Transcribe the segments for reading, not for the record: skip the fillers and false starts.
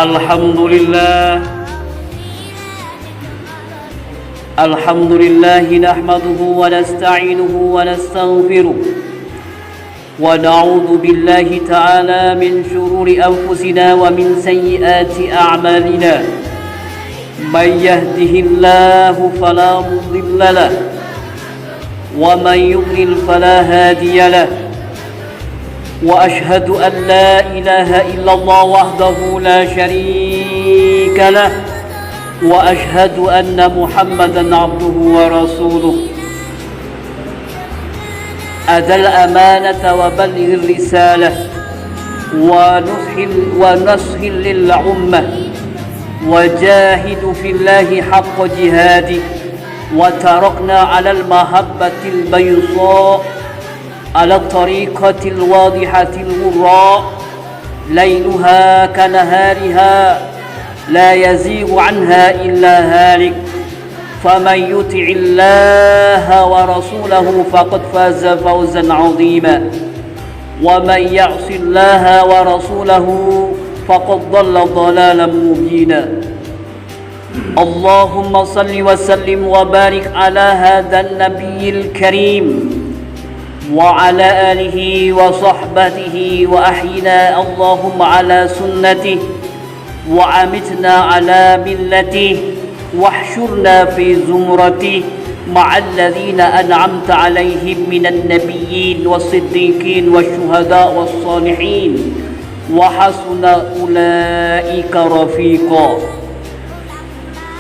الحمد لله نحمده ونستعينه ونستغفره ونعوذ بالله تعالى من شرور أنفسنا ومن سيئات أعمالنا من يهده الله فلا مضل له ومن يضلل فلا هادي له وأشهد أن لا إله إلا الله وحده لا شريك له وأشهد أن محمدا عبده ورسوله أدى الأمانة وبلغ الرسالة ونصح للأمة وجاهد في الله حق جهاده وتركنا على المحبة البيضاء على الطريقة الواضحة الغراء ليلها كنهارها لا يزيغ عنها إلا هالك فمن يطع الله ورسوله فقد فاز فوزا عظيما ومن يعص الله ورسوله فقد ضل ضلالا مبينا اللهم صل وسلم وبارك على هذا النبي الكريم وعلى آله وصحبه وأحينا اللهم على سنته وأمتنا على ملته واحشرنا في زمرته مع الذين أنعمت عليهم من النبيين والصديقين والشهداء والصالحين وحسن أولئك رفيقا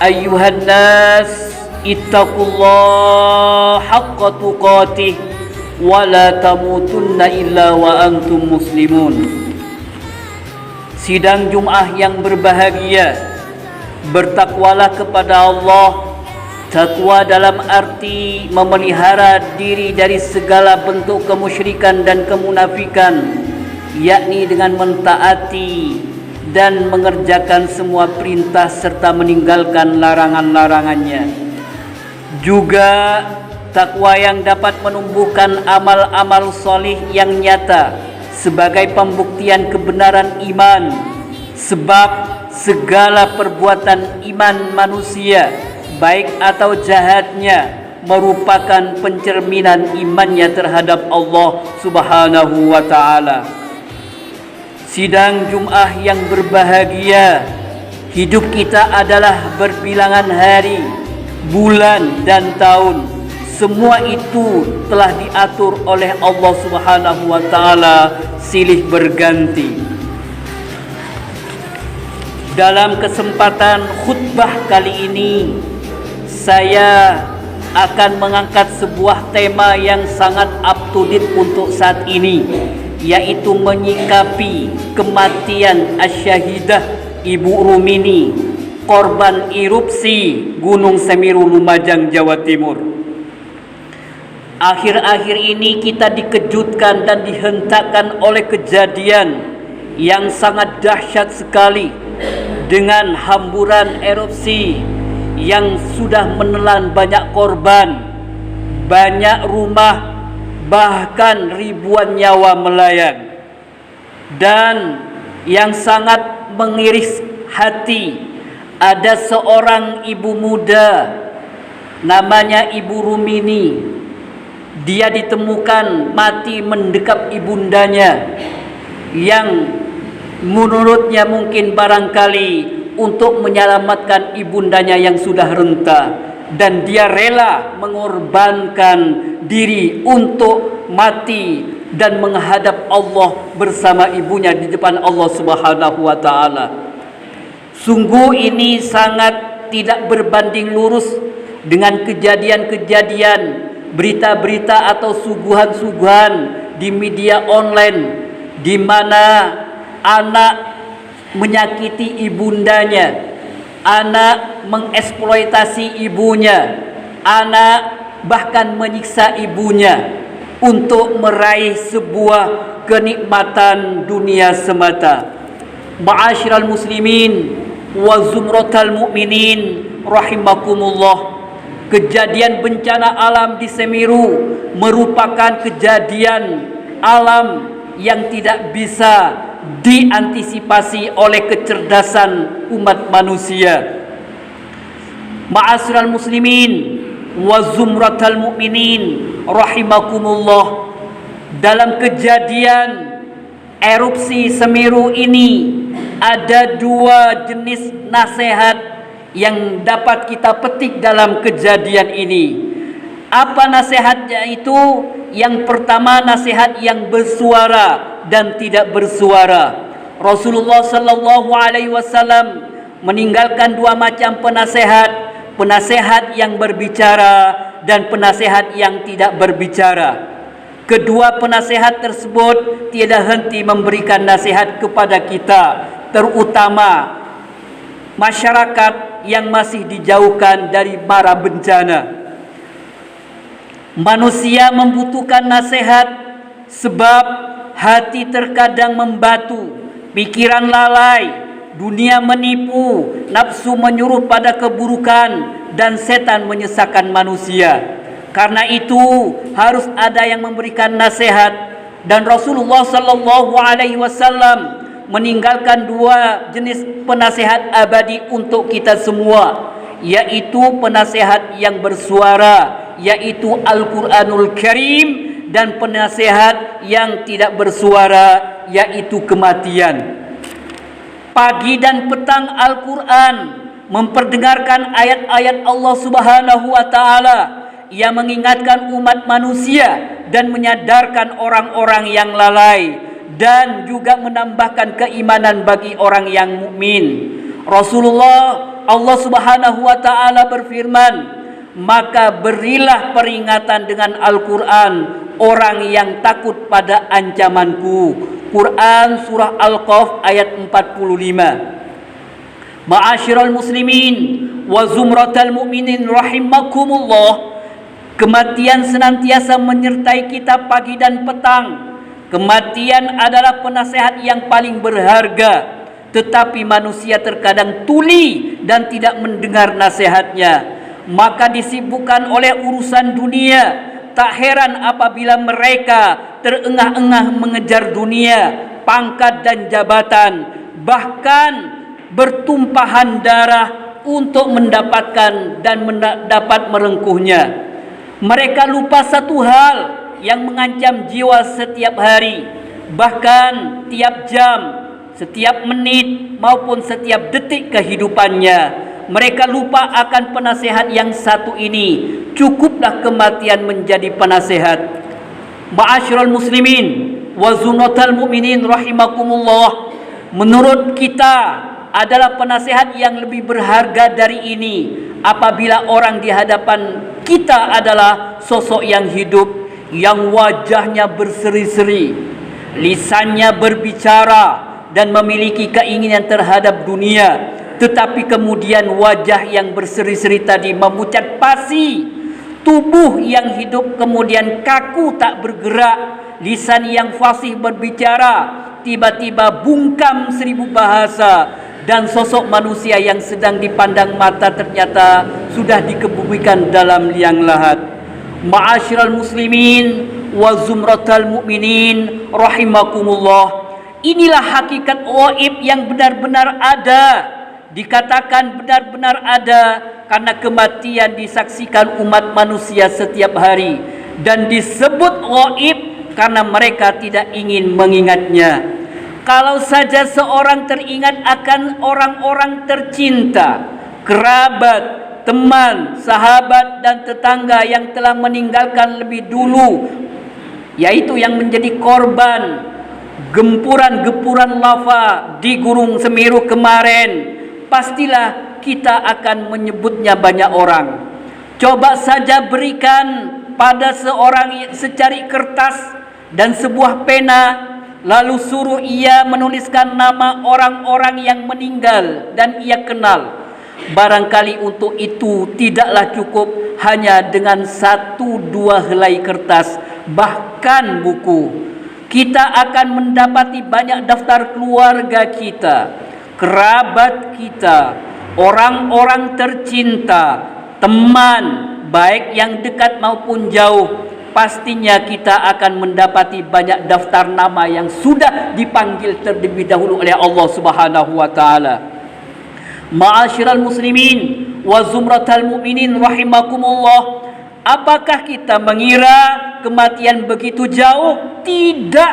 أيها الناس اتقوا الله حق تقاته ولا تموتن إلا وأنتم مسلمون. Sidang Jum'ah yang berbahagia, bertakwalah kepada Allah. Takwa dalam arti memelihara diri dari segala bentuk kemusyrikan dan kemunafikan, yakni dengan mentaati dan mengerjakan semua perintah serta meninggalkan larangan-larangannya. Juga takwa yang dapat menumbuhkan amal-amal solih yang nyata sebagai pembuktian kebenaran iman, sebab segala perbuatan iman manusia baik atau jahatnya merupakan pencerminan imannya terhadap Allah Subhanahu wa ta'ala. Sidang Jum'ah yang berbahagia, hidup kita adalah berbilangan hari, bulan dan tahun. Semua itu telah diatur oleh Allah Subhanahu wa ta'ala silih berganti. Dalam kesempatan khutbah kali ini, saya akan mengangkat sebuah tema yang sangat up to date untuk saat ini, yaitu menyikapi kematian asyahidah Ibu Rumini, korban erupsi Gunung Semeru Lumajang, Jawa Timur. Akhir-akhir ini kita dikejutkan dan dihentakkan oleh kejadian yang sangat dahsyat sekali dengan hamburan erupsi yang sudah menelan banyak korban, banyak rumah, bahkan ribuan nyawa melayang. Dan yang sangat mengiris hati, ada seorang ibu muda namanya Ibu Rumini. Dia ditemukan mati mendekap ibundanya yang menurutnya mungkin barangkali untuk menyelamatkan ibundanya yang sudah renta, dan dia rela mengorbankan diri untuk mati dan menghadap Allah bersama ibunya di depan Allah Subhanahu wa ta'ala. Sungguh ini sangat tidak berbanding lurus dengan kejadian-kejadian, berita-berita atau suguhan-suguhan di media online di mana anak menyakiti ibundanya, anak mengeksploitasi ibunya, anak bahkan menyiksa ibunya untuk meraih sebuah kenikmatan dunia semata. Ma'asyiral muslimin wa zumratal mu'minin rahimakumullah. Kejadian bencana alam di Semeru merupakan kejadian alam yang tidak bisa diantisipasi oleh kecerdasan umat manusia. Ma'asyiral muslimin wa zumratal mu'minin rahimakumullah, dalam kejadian erupsi Semeru ini ada dua jenis nasihat yang dapat kita petik dalam kejadian ini. Apa nasihatnya itu? Yang pertama, nasihat yang bersuara dan tidak bersuara. Rasulullah sallallahu alaihi wasallam meninggalkan dua macam penasehat, penasehat yang berbicara dan penasehat yang tidak berbicara. Kedua penasehat tersebut tiada henti memberikan nasihat kepada kita, terutama masyarakat yang masih dijauhkan dari mara bencana. Manusia membutuhkan nasihat sebab hati terkadang membatu, pikiran lalai, dunia menipu, nafsu menyuruh pada keburukan, dan setan menyesatkan manusia. Karena itu harus ada yang memberikan nasihat, dan Rasulullah sallallahu alaihi wasallam meninggalkan dua jenis penasehat abadi untuk kita semua, yaitu penasehat yang bersuara, yaitu Al-Quranul Karim, dan penasehat yang tidak bersuara, yaitu kematian. Pagi dan petang Al-Quran memperdengarkan ayat-ayat Allah Subhanahu wa Ta'ala yang mengingatkan umat manusia dan menyadarkan orang-orang yang lalai, dan juga menambahkan keimanan bagi orang yang mukmin. Allah Subhanahu wa Ta'ala berfirman, maka berilah peringatan dengan Al-Quran orang yang takut pada ancamanku. Quran surah Al-Qaf ayat 45. Ma'asyiral muslimin wa zumratal mu'minin rahimakumullah, kematian senantiasa menyertai kita pagi dan petang. Kematian adalah penasehat yang paling berharga, tetapi manusia terkadang tuli dan tidak mendengar nasihatnya, maka disibukkan oleh urusan dunia. Tak heran apabila mereka terengah-engah mengejar dunia, pangkat dan jabatan, bahkan bertumpahan darah untuk mendapatkan dan dapat merengkuhnya. Mereka lupa satu hal yang mengancam jiwa setiap hari, bahkan tiap jam, setiap menit maupun setiap detik kehidupannya. Mereka lupa akan penasehat yang satu ini. Cukuplah kematian menjadi penasehat. Ma'asyiral muslimin wa zumratal mu'minin rahimakumullah, menurut kita adalah penasehat yang lebih berharga dari ini apabila orang di hadapan kita adalah sosok yang hidup, yang wajahnya berseri-seri, lisannya berbicara dan memiliki keinginan terhadap dunia, tetapi kemudian wajah yang berseri-seri tadi memucat pasi, tubuh yang hidup kemudian kaku tak bergerak, lisan yang fasih berbicara tiba-tiba bungkam 1000 bahasa, dan sosok manusia yang sedang dipandang mata ternyata sudah dikebumikan dalam liang lahat. Ma'asyiral muslimin wa zumratal mu'minin rahimakumullah, inilah hakikat gaib yang benar-benar ada. Dikatakan benar-benar ada karena kematian disaksikan umat manusia setiap hari, dan disebut gaib karena mereka tidak ingin mengingatnya. Kalau saja seorang teringat akan orang-orang tercinta, kerabat, teman, sahabat dan tetangga yang telah meninggalkan lebih dulu, yaitu yang menjadi korban gempuran-gempuran lava di Gunung Semeru kemarin, pastilah kita akan menyebutnya banyak orang. Coba saja berikan pada seorang secari kertas dan sebuah pena, lalu suruh ia menuliskan nama orang-orang yang meninggal dan ia kenal. Barangkali untuk itu tidaklah cukup hanya dengan 1-2 helai kertas, bahkan buku. Kita akan mendapati banyak daftar keluarga kita, kerabat kita, orang-orang tercinta, teman, baik yang dekat maupun jauh, pastinya kita akan mendapati banyak daftar nama yang sudah dipanggil terlebih dahulu oleh Allah Subhanahu wa taala. Ma'asyiral muslimin wa zumratal mu'minin rahimakumullah. Apakah kita mengira kematian begitu jauh? Tidak,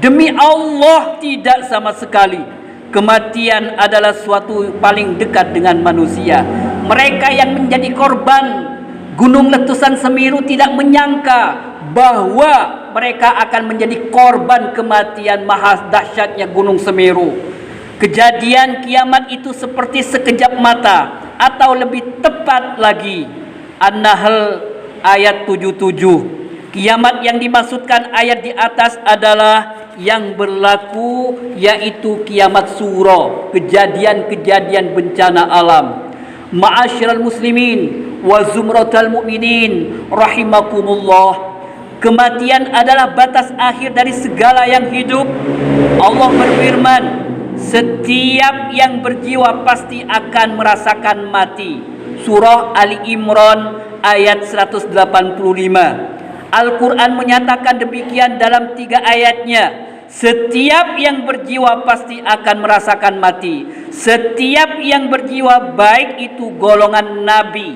demi Allah tidak sama sekali. Kematian adalah suatu paling dekat dengan manusia. Mereka yang menjadi korban gunung letusan Semeru tidak menyangka bahwa mereka akan menjadi korban kematian maha dahsyatnya gunung Semeru. Kejadian kiamat itu seperti sekejap mata, atau lebih tepat lagi An-Nahl ayat 77. Kiamat yang dimaksudkan ayat di atas adalah yang berlaku, yaitu kiamat suro, kejadian-kejadian bencana alam. Ma'asyiral muslimin wa zumratal mu'minin rahimakumullah. Kematian adalah batas akhir dari segala yang hidup. Allah berfirman, setiap yang berjiwa pasti akan merasakan mati. Surah Ali Imran ayat 185. Al-Quran menyatakan demikian dalam 3 ayatnya. Setiap yang berjiwa pasti akan merasakan mati. Setiap yang berjiwa, baik itu golongan nabi,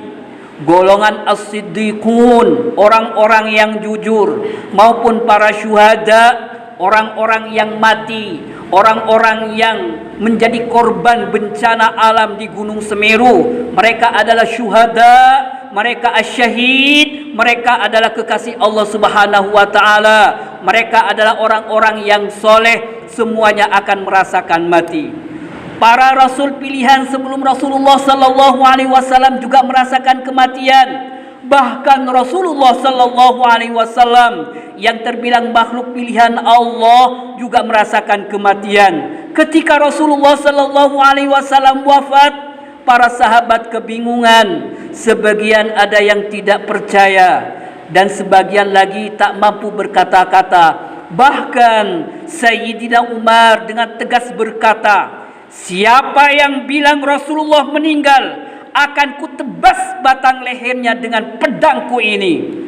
golongan as-siddiqun, orang-orang yang jujur, maupun para syuhada, orang-orang yang mati, orang-orang yang menjadi korban bencana alam di Gunung Semeru. Mereka adalah syuhada, mereka asyahid, mereka adalah kekasih Allah Subhanahu wa taala. Mereka adalah orang-orang yang soleh, semuanya akan merasakan mati. Para rasul pilihan sebelum Rasulullah sallallahu alaihi wasallam juga merasakan kematian. Bahkan Rasulullah sallallahu alaihi wasallam yang terbilang makhluk pilihan Allah juga merasakan kematian. Ketika Rasulullah sallallahu alaihi wasallam wafat, para sahabat kebingungan. Sebagian ada yang tidak percaya dan sebagian lagi tak mampu berkata-kata. Bahkan Sayyidina Umar dengan tegas berkata, siapa yang bilang Rasulullah meninggal, akan kutebas batang lehernya dengan pedangku ini.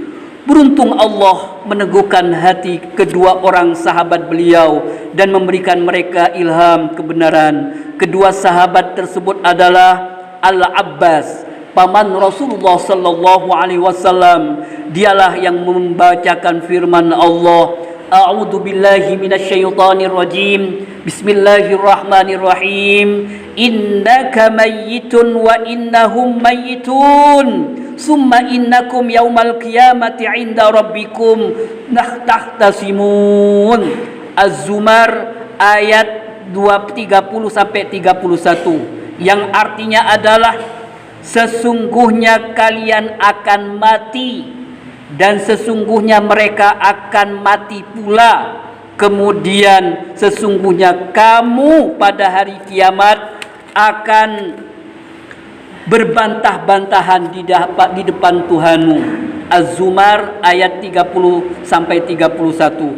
Beruntung Allah meneguhkan hati kedua orang sahabat beliau dan memberikan mereka ilham kebenaran. Kedua sahabat tersebut adalah Al-Abbas, paman Rasulullah sallallahu alaihi wasallam. Dialah yang membacakan firman Allah, a'udzu billahi minasyaitonir rajim. Bismillahirrahmanirrahim. Innaka mayyitun wa innahum mayyitun. Summa innakum yaumal qiyamati 'inda rabbikum tahtasimun. Az-Zumar ayat 30 sampai 31. Yang artinya adalah sesungguhnya kalian akan mati dan sesungguhnya mereka akan mati pula. Kemudian sesungguhnya kamu pada hari kiamat akan berbantah-bantahan di depan Tuhanmu. Az-Zumar ayat 30 sampai 31.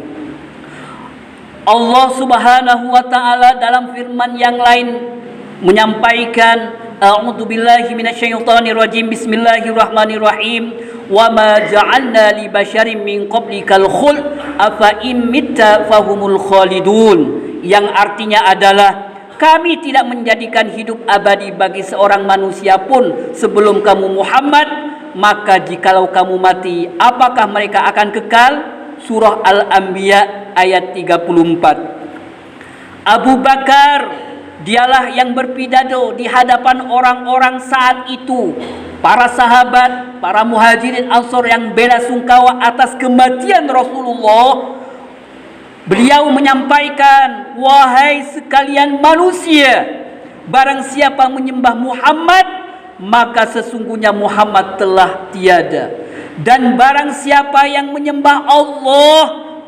Allah Subhanahu wa taala dalam firman yang lain menyampaikan, a'udzu billahi minasyaitonir rajim. Bismillahirrahmanirrahim. Wa ma ja'alna li basyarin min qablikal khuld afa in mitta fahumul khalidun. Yang artinya adalah kami tidak menjadikan hidup abadi bagi seorang manusia pun sebelum kamu Muhammad, maka jikalau kamu mati, apakah mereka akan kekal? Surah Al-Anbiya ayat 34. Abu Bakar, dialah yang berpidato di hadapan orang-orang saat itu, para sahabat, para muhajirin ansor yang bela sungkawa atas kematian Rasulullah. Beliau menyampaikan, wahai sekalian manusia, barang siapa menyembah Muhammad, maka sesungguhnya Muhammad telah tiada. Dan barang siapa yang menyembah Allah,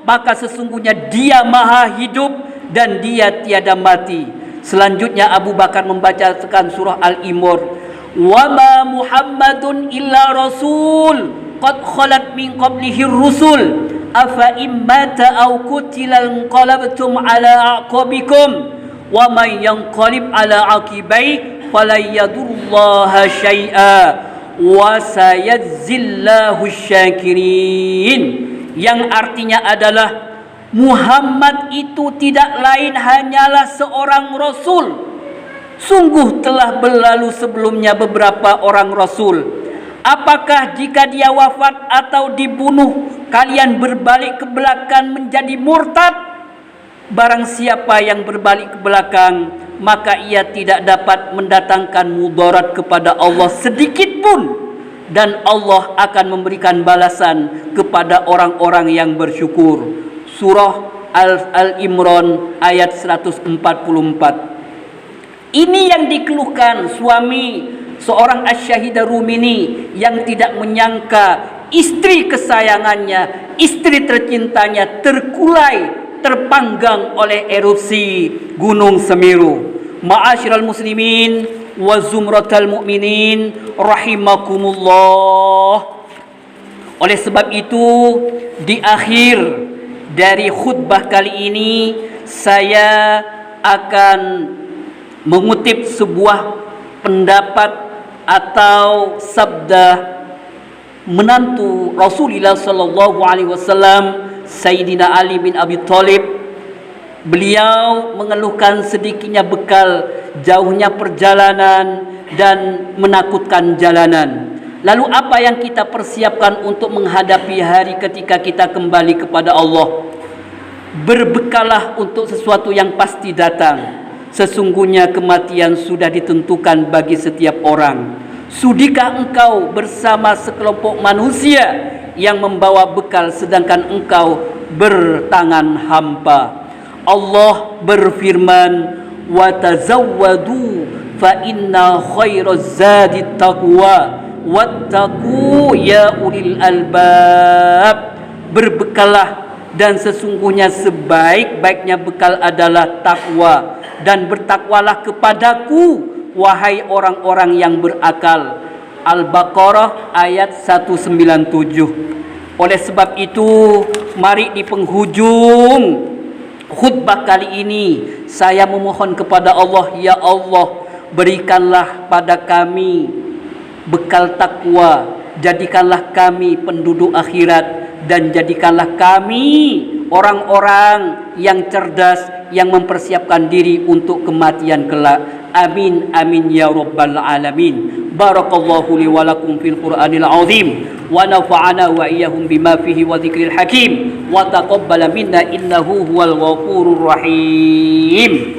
maka sesungguhnya dia maha hidup dan dia tiada mati. Selanjutnya Abu Bakar membacakan surah Al-Imran, wa ma Muhammadun illa rasul qad khalat min qablihi rusul afa immata aw qutila qalabtum ala aqabikum wa man yanqalib ala aqibai fala yadullaha syai'a wa sayajzillahu syakirin, yang artinya adalah Muhammad itu tidak lain hanyalah seorang rasul. Sungguh telah berlalu sebelumnya beberapa orang rasul. Apakah jika dia wafat atau dibunuh, kalian berbalik ke belakang menjadi murtad? Barang siapa yang berbalik ke belakang, maka ia tidak dapat mendatangkan mudarat kepada Allah sedikit pun, dan Allah akan memberikan balasan kepada orang-orang yang bersyukur. Surah Al-Imran ayat 144. Ini yang dikeluhkan suami seorang Asy-Syahidah Rumini yang tidak menyangka istri kesayangannya, istri tercintanya terkulai, terpanggang oleh erupsi Gunung Semeru. Ma'asyiral muslimin wa zumratal mu'minin rahimakumullah. Oleh sebab itu, di akhir dari khutbah kali ini saya akan mengutip sebuah pendapat atau sabda menantu Rasulullah sallallahu alaihi wasallam, Sayyidina Ali bin Abi Thalib. Beliau mengeluhkan sedikitnya bekal jauhnya perjalanan dan menakutkan jalanan. Lalu apa yang kita persiapkan untuk menghadapi hari ketika kita kembali kepada Allah? Berbekalah untuk sesuatu yang pasti datang. Sesungguhnya kematian sudah ditentukan bagi setiap orang. Sudikah engkau bersama sekelompok manusia yang membawa bekal sedangkan engkau bertangan hampa? Allah berfirman, wa tazawwadu fa inna khairaz zadi taqwa wattaqu ya ulil albab. Berbekalah, dan sesungguhnya sebaik-baiknya bekal adalah takwa, dan bertakwalah kepadaku wahai orang-orang yang berakal. Al-Baqarah ayat 197. Oleh sebab itu, mari di penghujung khutbah kali ini saya memohon kepada Allah, ya Allah, berikanlah pada kami bekal takwa, jadikanlah kami penduduk akhirat, dan jadikanlah kami orang-orang yang cerdas, yang mempersiapkan diri untuk kematian kelak. Amin amin ya rabbal alamin. Barakallahu li wa lakum fil Qur'anil azim, wa nafa'ana wa iyyahum bima fihi wa dzikril hakim, wa taqabbala minna innahu huwal ghafurur rahim.